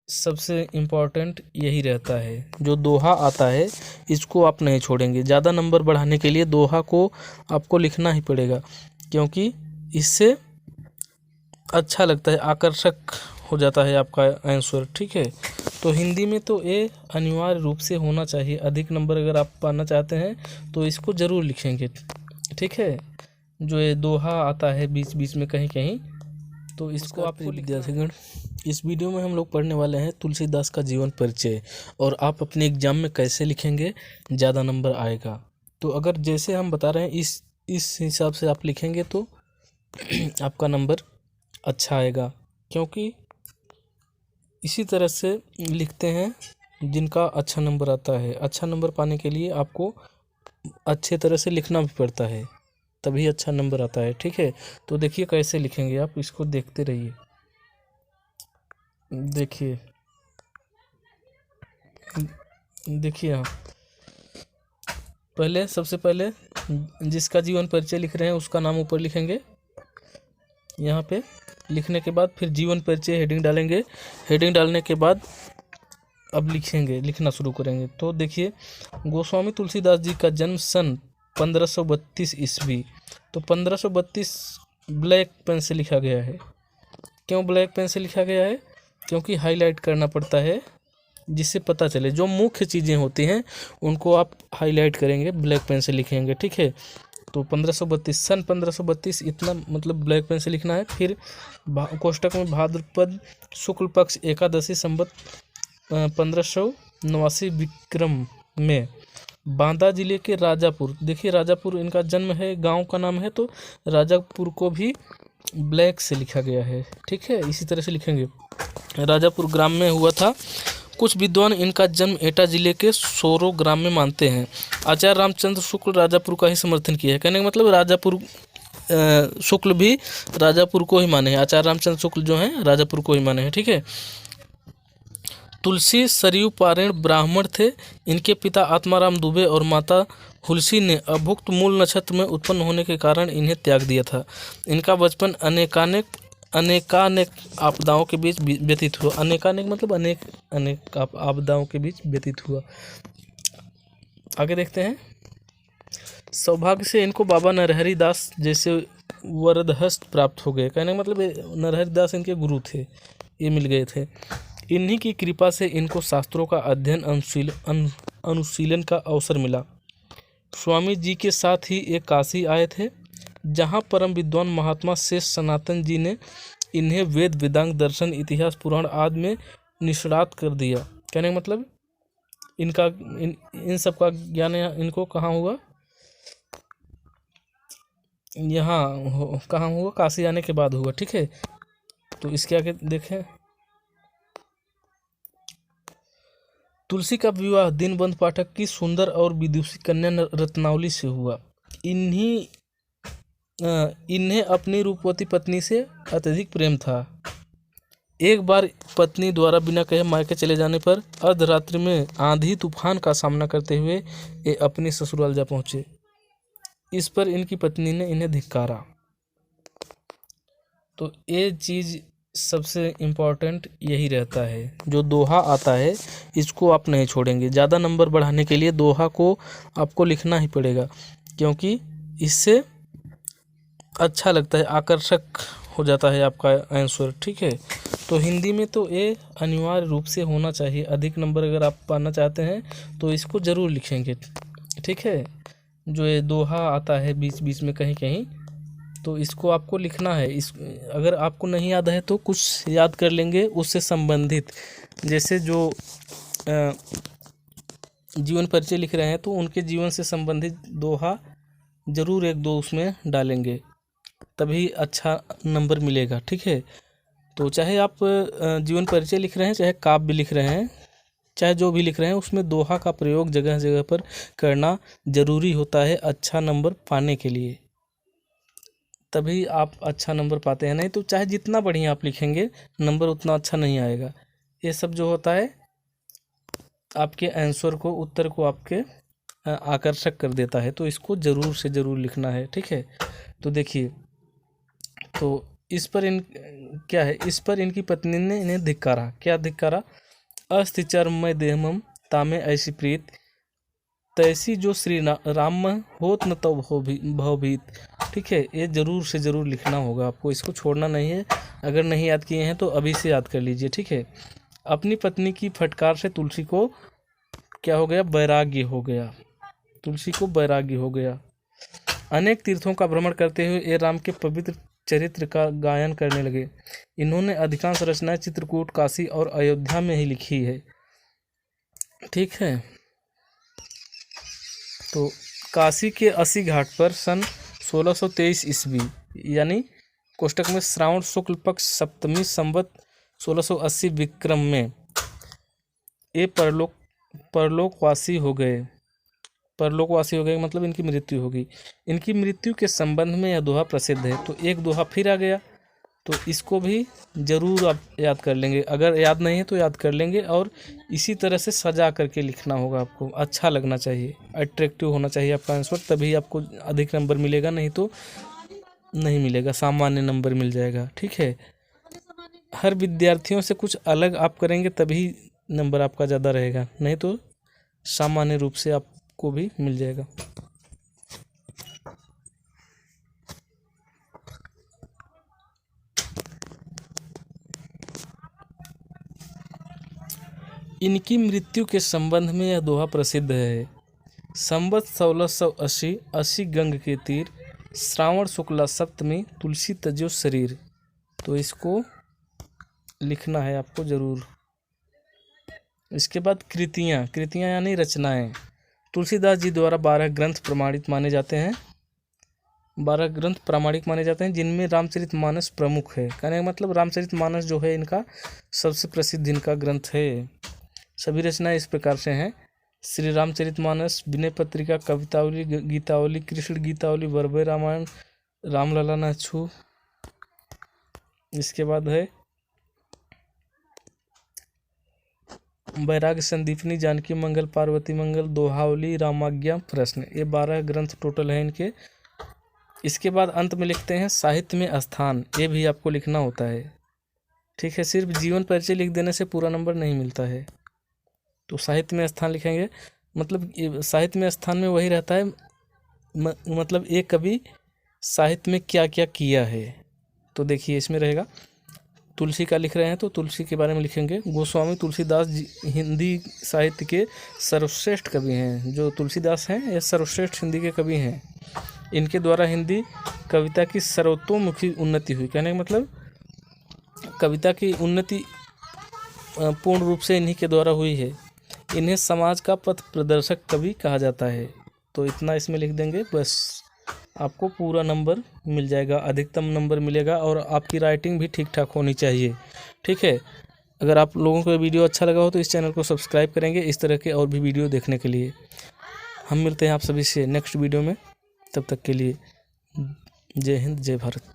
सबसे इम्पोर्टेंट यही रहता है, जो दोहा आता है इसको आप नहीं छोड़ेंगे। ज़्यादा नंबर बढ़ाने के लिए दोहा को आपको लिखना ही पड़ेगा, क्योंकि इससे अच्छा लगता है, आकर्षक हो जाता है आपका आंसर। ठीक है, तो हिंदी में तो ये अनिवार्य रूप से होना चाहिए। अधिक नंबर अगर आप पाना चाहते हैं तो इसको ज़रूर लिखेंगे। ठीक है, जो ये दोहा आता है बीच बीच में कहीं कहीं, तो इसको आपको विद्यार्थीगण, इस वीडियो में हम लोग पढ़ने वाले हैं तुलसीदास का जीवन परिचय, और आप अपने एग्जाम में कैसे लिखेंगे ज़्यादा नंबर आएगा। तो अगर जैसे हम बता रहे हैं इस हिसाब से आप लिखेंगे तो आपका नंबर अच्छा आएगा, क्योंकि इसी तरह से लिखते हैं जिनका अच्छा नंबर आता है। अच्छा नंबर पाने के लिए आपको अच्छे तरह से लिखना भी पड़ता है, तभी अच्छा नंबर आता है। ठीक है, तो देखिए कैसे लिखेंगे आप, इसको देखते रहिए। देखिए हाँ, सबसे पहले जिसका जीवन परिचय लिख रहे हैं उसका नाम ऊपर लिखेंगे यहाँ पे। लिखने के बाद फिर जीवन परिचय हेडिंग डालेंगे। हेडिंग डालने के बाद अब लिखना शुरू करेंगे। तो देखिए, गोस्वामी तुलसीदास जी का जन्म सन 1532 ईस्वी। तो 1532 ब्लैक पेन से लिखा गया है। क्यों ब्लैक पेन से लिखा गया है? क्योंकि हाईलाइट करना पड़ता है, जिससे पता चले। जो मुख्य चीज़ें होती हैं उनको आप हाईलाइट करेंगे, ब्लैक पेन से लिखेंगे। ठीक है, तो 1532 सन 1532 इतना मतलब ब्लैक पेन से लिखना है। फिर कोष्टक में भाद्रपद शुक्ल पक्ष एकादशी संवत 1589 विक्रम में बांदा जिले के राजापुर, देखिए राजापुर इनका जन्म है, गांव का नाम है, तो राजापुर को भी ब्लैक से लिखा गया है। ठीक है, इसी तरह से लिखेंगे। राजापुर ग्राम में हुआ था। कुछ विद्वान इनका जन्म एटा जिले के सोरो ग्राम में मानते हैं। आचार्य रामचंद्र शुक्ल राजापुर का ही समर्थन किया है। कहने का मतलब राजापुर शुक्ल भी राजापुर को ही माने हैं। आचार्य रामचंद्र शुक्ल जो हैं राजापुर को ही माने हैं। ठीक है, तुलसी सरयू पारेण ब्राह्मण थे। इनके पिता आत्माराम दुबे और माता हुलसी ने अभुक्त मूल नक्षत्र में उत्पन्न होने के कारण इन्हें त्याग दिया था। इनका बचपन अनेकानेक आपदाओं के बीच व्यतीत हुआ। अनेकानेक मतलब अनेक आपदाओं के बीच व्यतीत हुआ। आगे देखते हैं। सौभाग्य से इनको बाबा नरहरि दास जैसे वरदहस्त प्राप्त हो गए। कहने का मतलब नरहरि दास इनके गुरु थे, ये मिल गए थे। इन्हीं की कृपा से इनको शास्त्रों का अध्ययन अनुशीलन का अवसर मिला। स्वामी जी के साथ ही एक काशी आए थे, जहाँ परम विद्वान महात्मा शेष सनातन जी ने इन्हें वेद वेदांग दर्शन इतिहास पुराण आदि में निष्णात कर दिया। कहने का मतलब इन सब का ज्ञान इनको कहाँ हुआ? यहाँ कहाँ हुआ? काशी आने के बाद हुआ। ठीक है, तो इसके आगे देखें। तुलसी का विवाह दीनबंधु पाठक की सुंदर और विदुषी कन्या रत्नावली से हुआ। इन्हें अपनी रूपवती पत्नी से अत्यधिक प्रेम था। एक बार पत्नी द्वारा बिना कहे मायके चले जाने पर अर्धरात्रि में आंधी तूफान का सामना करते हुए ये अपनी ससुराल जा पहुंचे। इस पर इनकी पत्नी ने इन्हें धिक्कारा। तो ये चीज़ सबसे इम्पोर्टेंट यही रहता है, जो दोहा आता है इसको आप नहीं छोड़ेंगे। ज़्यादा नंबर बढ़ाने के लिए दोहा को आपको लिखना ही पड़ेगा, क्योंकि इससे अच्छा लगता है, आकर्षक हो जाता है आपका आंसर। ठीक है, तो हिंदी में तो ये अनिवार्य रूप से होना चाहिए। अधिक नंबर अगर आप पाना चाहते हैं तो इसको ज़रूर लिखेंगे। ठीक है, जो ये दोहा आता है बीच बीच में कहीं कहीं, तो इसको आपको लिखना है। अगर आपको नहीं याद है तो कुछ याद कर लेंगे उससे संबंधित। जैसे जो जीवन परिचय लिख रहे हैं तो उनके जीवन से संबंधित दोहा ज़रूर एक दो उसमें डालेंगे, तभी अच्छा नंबर मिलेगा। ठीक है, तो चाहे आप जीवन परिचय लिख रहे हैं, चाहे काव्य लिख रहे हैं, चाहे जो भी लिख रहे हैं, उसमें दोहा का प्रयोग जगह जगह पर करना ज़रूरी होता है अच्छा नंबर पाने के लिए। तभी आप अच्छा नंबर पाते हैं, नहीं तो चाहे जितना बढ़िया आप लिखेंगे नंबर उतना अच्छा नहीं आएगा। ये सब जो होता है आपके आंसर को, उत्तर को आपके आकर्षक कर देता है। तो इसको ज़रूर से ज़रूर लिखना है। ठीक है, तो देखिए, तो इस पर इस पर इनकी पत्नी ने इन्हें धिक्कारा। क्या धिक्कारा? अस्ति चर्ममय देहमम तामे ऐसी प्रीत, तैसी जो श्री राम होत न तब हो भी भवभीत। ठीक है, ये जरूर से ज़रूर लिखना होगा आपको, इसको छोड़ना नहीं है। अगर नहीं याद किए हैं तो अभी से याद कर लीजिए। ठीक है, अपनी पत्नी की फटकार से तुलसी को क्या हो गया? वैराग्य हो गया। तुलसी को वैराग्य हो गया। अनेक तीर्थों का भ्रमण करते हुए ये राम के पवित्र चरित्र का गायन करने लगे। इन्होंने अधिकांश रचनाएं चित्रकूट, काशी और अयोध्या में ही लिखी है। ठीक है, तो काशी के अस्सी घाट पर सन 1623 ईस्वी यानी कोष्टक में श्रावण शुक्ल पक्ष सप्तमी संवत 1680 विक्रम में ये परलोकवासी हो गए। परलोकवासी हो गए मतलब इनकी मृत्यु होगी। इनकी मृत्यु के संबंध में यह दोहा प्रसिद्ध है। तो एक दोहा फिर आ गया, तो इसको भी ज़रूर आप याद कर लेंगे। अगर याद नहीं है तो याद कर लेंगे, और इसी तरह से सजा करके लिखना होगा आपको। अच्छा लगना चाहिए, अट्रैक्टिव होना चाहिए आपका आंसर, तभी आपको अधिक नंबर मिलेगा, नहीं तो नहीं मिलेगा, सामान्य नंबर मिल जाएगा। ठीक है, हर विद्यार्थियों से कुछ अलग आप करेंगे तभी नंबर आपका ज़्यादा रहेगा, नहीं तो सामान्य रूप से आपको भी मिल जाएगा। इनकी मृत्यु के संबंध में यह दोहा प्रसिद्ध है। संवत 1680 80 गंग के तीर, श्रावण शुक्ला सप्तमी, तुलसी तजो शरीर। तो इसको लिखना है आपको ज़रूर। इसके बाद कृतियाँ यानी रचनाएं। तुलसीदास जी द्वारा 12 ग्रंथ प्रमाणित माने जाते हैं। 12 ग्रंथ प्रामाणिक माने जाते हैं, जिनमें रामचरितमानस प्रमुख है। कहने का मतलब रामचरितमानस जो है इनका सबसे प्रसिद्ध इनका ग्रंथ है। सभी रचनाएं इस प्रकार से हैं: श्री रामचरितमानस, विनय पत्रिका, कवितावली, गीतावली, कृष्ण गीतावली, वरवय रामायण, रामलला नाछू। इसके बाद है वैराग्य संदीपनी, जानकी मंगल, पार्वती मंगल, दोहावली, रामाज्ञा, प्रश्न। ये 12 ग्रंथ टोटल हैं इनके। इसके बाद अंत में लिखते हैं साहित्य में स्थान। ये भी आपको लिखना होता है। ठीक है, सिर्फ जीवन परिचय लिख देने से पूरा नंबर नहीं मिलता है। तो साहित्य में स्थान लिखेंगे, मतलब साहित्य में स्थान में वही रहता है, मतलब एक कवि साहित्य में क्या क्या किया है। तो देखिए इसमें रहेगा, तुलसी का लिख रहे हैं तो तुलसी के बारे में लिखेंगे। गोस्वामी तुलसीदास जी हिंदी साहित्य के सर्वश्रेष्ठ कवि हैं। जो तुलसीदास हैं ये सर्वश्रेष्ठ हिंदी के कवि हैं। इनके द्वारा हिंदी कविता की सर्वतोमुखी उन्नति हुई। कहने का मतलब कविता की उन्नति पूर्ण रूप से इन्हीं के द्वारा हुई है। इन्हें समाज का पथ प्रदर्शक कवि कहा जाता है। तो इतना इसमें लिख देंगे, बस आपको पूरा नंबर मिल जाएगा, अधिकतम नंबर मिलेगा। और आपकी राइटिंग भी ठीक ठाक होनी चाहिए। ठीक है, अगर आप लोगों को वीडियो अच्छा लगा हो तो इस चैनल को सब्सक्राइब करेंगे इस तरह के और भी वीडियो देखने के लिए। हम मिलते हैं आप सभी से नेक्स्ट वीडियो में, तब तक के लिए जय हिंद, जय भारत।